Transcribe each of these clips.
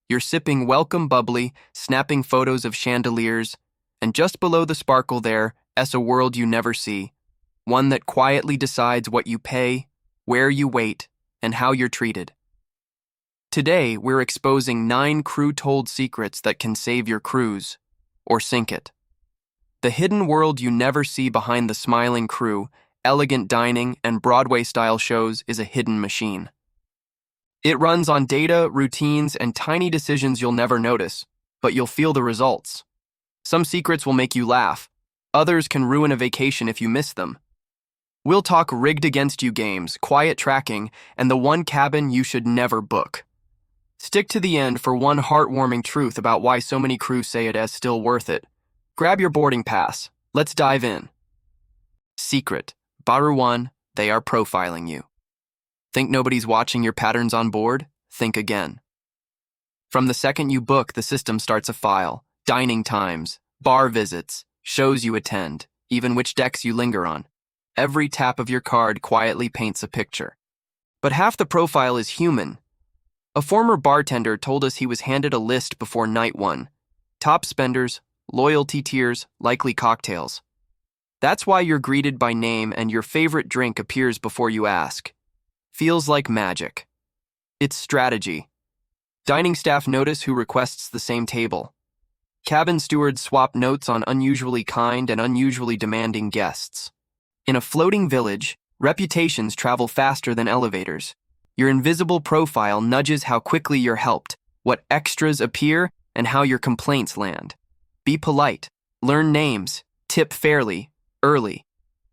You're sipping welcome bubbly, snapping photos of chandeliers, and just below the sparkle there's a world you never see, one that quietly decides what you pay, where you wait, and how you're treated. Today, we're exposing 9 crew-told secrets that can save your cruise, or sink it. The hidden world you never see behind the smiling crew, elegant dining, and Broadway-style shows is a hidden machine. It runs on data, routines, and tiny decisions you'll never notice, but you'll feel the results. Some secrets will make you laugh. Others can ruin a vacation if you miss them. We'll talk rigged against you games, quiet tracking, and the one cabin you should never book. Stick to the end for one heartwarming truth about why so many crews say it is still worth it. Grab your boarding pass. Let's dive in. Secret. Baru 1, they are profiling you. Think nobody's watching your patterns on board? Think again. From the second you book, the system starts a file. Dining times, bar visits, shows you attend, even which decks you linger on. Every tap of your card quietly paints a picture. But half the profile is human. A former bartender told us he was handed a list before night 1. Top spenders, loyalty tiers, likely cocktails. That's why you're greeted by name and your favorite drink appears before you ask. Feels like magic. It's strategy. Dining staff notice who requests the same table. Cabin stewards swap notes on unusually kind and unusually demanding guests. In a floating village, reputations travel faster than elevators. Your invisible profile nudges how quickly you're helped, what extras appear, and how your complaints land. Be polite, learn names, tip fairly, early.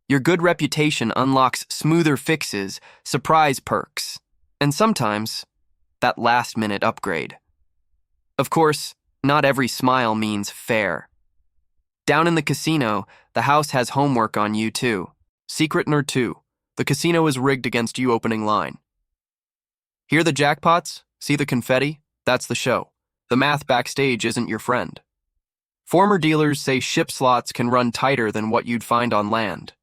Your good reputation unlocks smoother fixes, surprise perks, and sometimes that last-minute upgrade. Of course, not every smile means fair. Down in the casino, the house has homework on you too. Secret number 2, the casino is rigged against you opening line. Hear the jackpots? See the confetti? That's the show. The math backstage isn't your friend. Former dealers say ship slots can run tighter than what you'd find on land.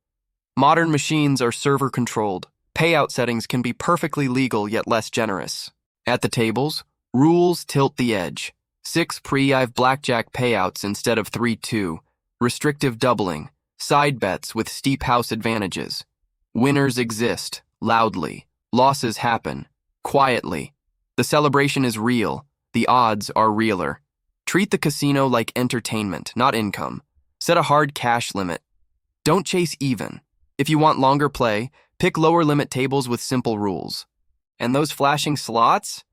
Modern machines are server-controlled. Payout settings can be perfectly legal yet less generous. At the tables, rules tilt the edge. 6 pre-I've blackjack payouts instead of 3-2. Restrictive doubling. Side bets with steep house advantages. Winners exist, loudly. Losses happen, quietly. The celebration is real. The odds are realer. Treat the casino like entertainment, not income. Set a hard cash limit. Don't chase even. If you want longer play, pick lower limit tables with simple rules. And those flashing slots?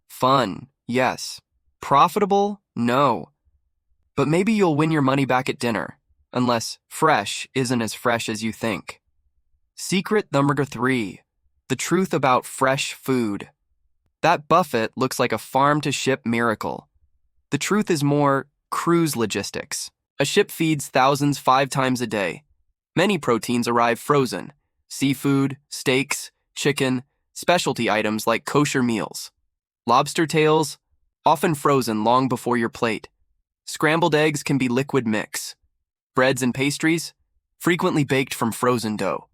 Fun, yes. Profitable? No. But maybe you'll win your money back at dinner, unless fresh isn't as fresh as you think. Secret number 3, the truth about fresh food. That buffet looks like a farm-to-ship miracle. The truth is more cruise logistics. A ship feeds thousands 5 times a day. Many proteins arrive frozen. Seafood, steaks, chicken, specialty items like kosher meals. Lobster tails, often frozen long before your plate. Scrambled eggs can be liquid mix. Breads and pastries, frequently baked from frozen dough.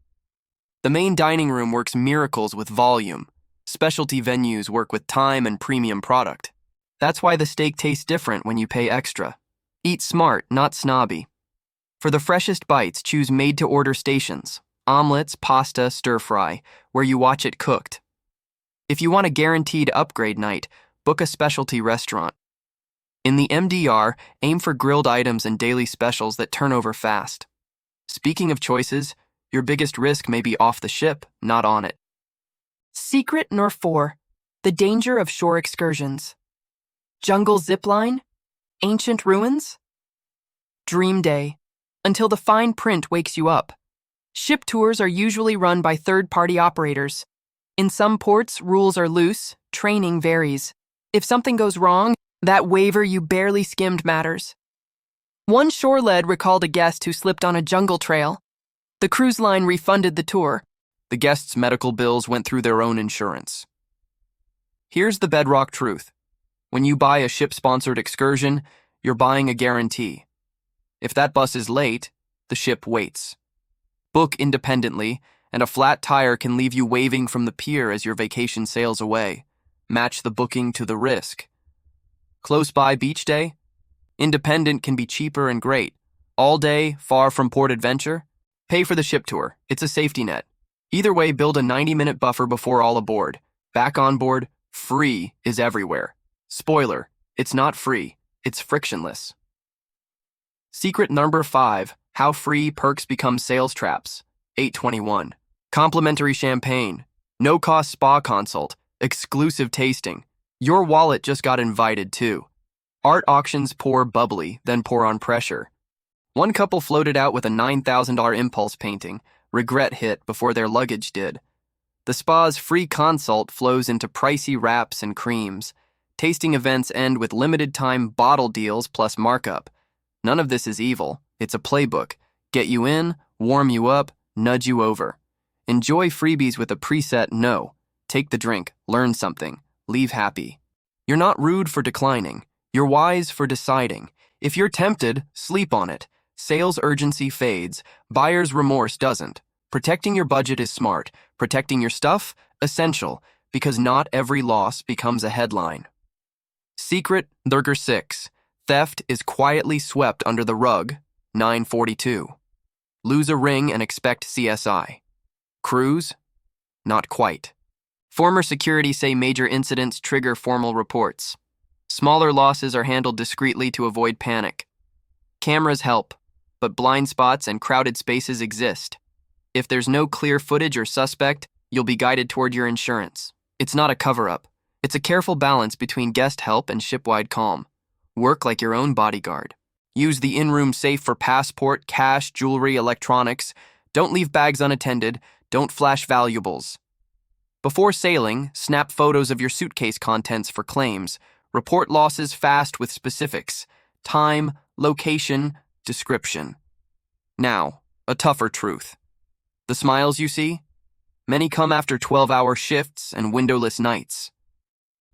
The main dining room works miracles with volume. Specialty venues work with time and premium product. That's why the steak tastes different when you pay extra. Eat smart, not snobby. For the freshest bites, choose made-to-order stations. Omelets, pasta, stir-fry, where you watch it cooked. If you want a guaranteed upgrade night, book a specialty restaurant. In the MDR, aim for grilled items and daily specials that turn over fast. Speaking of choices, your biggest risk may be off the ship, not on it. Secret number 4, the danger of shore excursions. Jungle zipline? Ancient ruins? Dream day, until the fine print wakes you up. Ship tours are usually run by third-party operators. In some ports, rules are loose, training varies. If something goes wrong, that waiver you barely skimmed matters. One shore lead recalled a guest who slipped on a jungle trail. The cruise line refunded the tour. The guest's medical bills went through their own insurance. Here's the bedrock truth. When you buy a ship-sponsored excursion, you're buying a guarantee. If that bus is late, the ship waits. Book independently, and a flat tire can leave you waving from the pier as your vacation sails away. Match the booking to the risk. Close by beach day? Independent can be cheaper and great. All day, far from port adventure? Pay for the ship tour. It's a safety net. Either way, build a 90-minute buffer before all aboard. Back on board, free is everywhere. Spoiler, it's not free. It's frictionless. Secret number 5, how free perks become sales traps. 821. Complimentary champagne. No-cost spa consult. Exclusive tasting. Your wallet just got invited too. Art auctions pour bubbly, then pour on pressure. One couple floated out with a $9,000 impulse painting. Regret hit before their luggage did. The spa's free consult flows into pricey wraps and creams. Tasting events end with limited-time bottle deals plus markup. None of this is evil. It's a playbook. Get you in, warm you up, nudge you over. Enjoy freebies with a preset no. Take the drink, learn something, leave happy. You're not rude for declining. You're wise for deciding. If you're tempted, sleep on it. Sales urgency fades. Buyer's remorse doesn't. Protecting your budget is smart. Protecting your stuff? Essential. Because not every loss becomes a headline. Secret number 6. Theft is quietly swept under the rug. 942. Lose a ring and expect CSI. Cruise? Not quite. Former security say major incidents trigger formal reports. Smaller losses are handled discreetly to avoid panic. Cameras help, but blind spots and crowded spaces exist. If there's no clear footage or suspect, you'll be guided toward your insurance. It's not a cover-up. It's a careful balance between guest help and ship-wide calm. Work like your own bodyguard. Use the in-room safe for passport, cash, jewelry, electronics. Don't leave bags unattended. Don't flash valuables. Before sailing, snap photos of your suitcase contents for claims. Report losses fast with specifics. Time, location, description. Now, a tougher truth. The smiles you see? Many come after 12-hour shifts and windowless nights.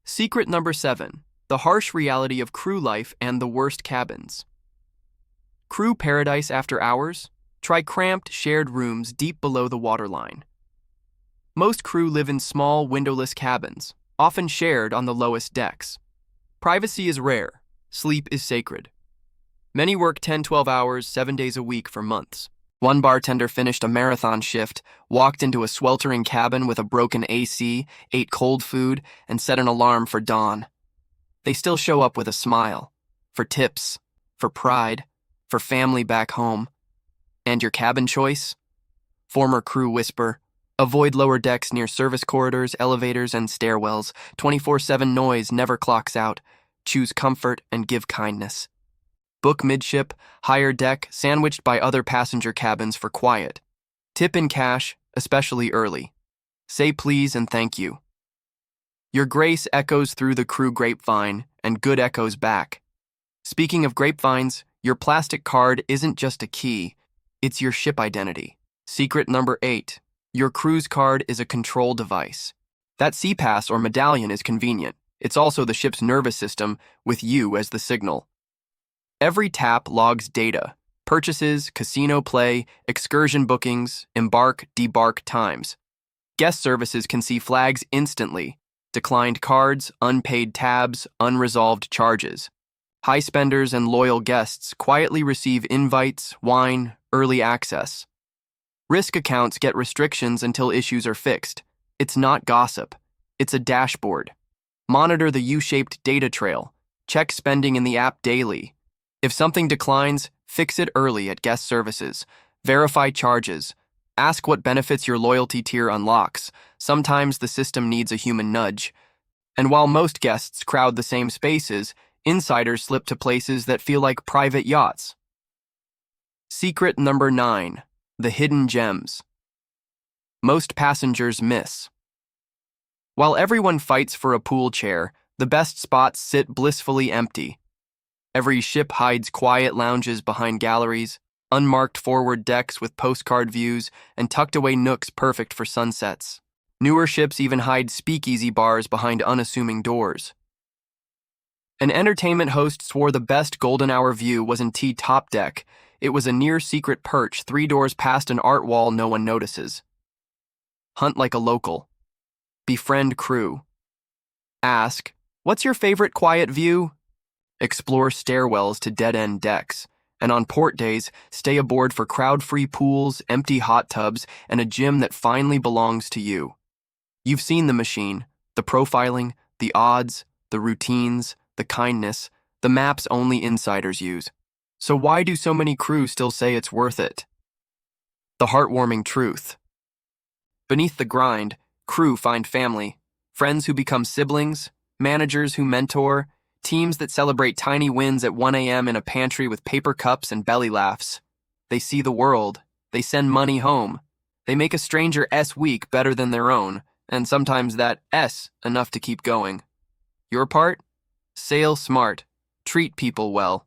Secret number 7. The harsh reality of crew life and the worst cabins. Crew paradise after hours? Try cramped, shared rooms deep below the waterline. Most crew live in small, windowless cabins, often shared on the lowest decks. Privacy is rare. Sleep is sacred. Many work 10-12 hours, 7 days a week for months. One bartender finished a marathon shift, walked into a sweltering cabin with a broken AC, ate cold food, and set an alarm for dawn. They still show up with a smile. For tips, for pride, for family back home. And your cabin choice? Former crew whisper, avoid lower decks near service corridors, elevators, and stairwells. 24/7 noise never clocks out. Choose comfort and give kindness. Book midship, higher deck, sandwiched by other passenger cabins for quiet. Tip in cash, especially early. Say please and thank you. Your grace echoes through the crew grapevine, and good echoes back. Speaking of grapevines, your plastic card isn't just a key, it's your ship identity. Secret number 8. Your cruise card is a control device. That SeaPass or medallion is convenient. It's also the ship's nervous system, with you as the signal. Every tap logs data: purchases, casino play, excursion bookings, embark, debark times. Guest services can see flags instantly: declined cards, unpaid tabs, unresolved charges. High spenders and loyal guests quietly receive invites, wine, early access. Risk accounts get restrictions until issues are fixed. It's not gossip. It's a dashboard. Monitor the U-shaped data trail. Check spending in the app daily. If something declines, fix it early at guest services. Verify charges. Ask what benefits your loyalty tier unlocks. Sometimes the system needs a human nudge. And while most guests crowd the same spaces, insiders slip to places that feel like private yachts. Secret number 9. The hidden gems. Most passengers miss. While everyone fights for a pool chair, the best spots sit blissfully empty. Every ship hides quiet lounges behind galleries, unmarked forward decks with postcard views, and tucked-away nooks perfect for sunsets. Newer ships even hide speakeasy bars behind unassuming doors. An entertainment host swore the best golden hour view was in T-top deck. It was a near-secret perch 3 doors past an art wall no one notices. Hunt like a local. Befriend crew. Ask, what's your favorite quiet view? Explore stairwells to dead-end decks. And on port days, stay aboard for crowd-free pools, empty hot tubs, and a gym that finally belongs to you. You've seen the machine, the profiling, the odds, the routines, the kindness, the maps only insiders use. So why do so many crews still say it's worth it? The heartwarming truth. Beneath the grind, crew find family, friends who become siblings, managers who mentor, teams that celebrate tiny wins at 1 a.m. in a pantry with paper cups and belly laughs. They see the world. They send money home. They make a stranger S week better than their own, and sometimes that S enough to keep going. Your part? Sail smart. Treat people well.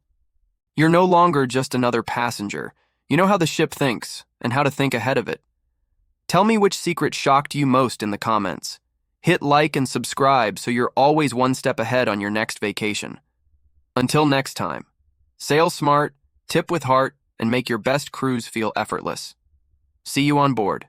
You're no longer just another passenger. You know how the ship thinks, and how to think ahead of it. Tell me which secret shocked you most in the comments. Hit like and subscribe so you're always one step ahead on your next vacation. Until next time, sail smart, tip with heart, and make your best cruise feel effortless. See you on board.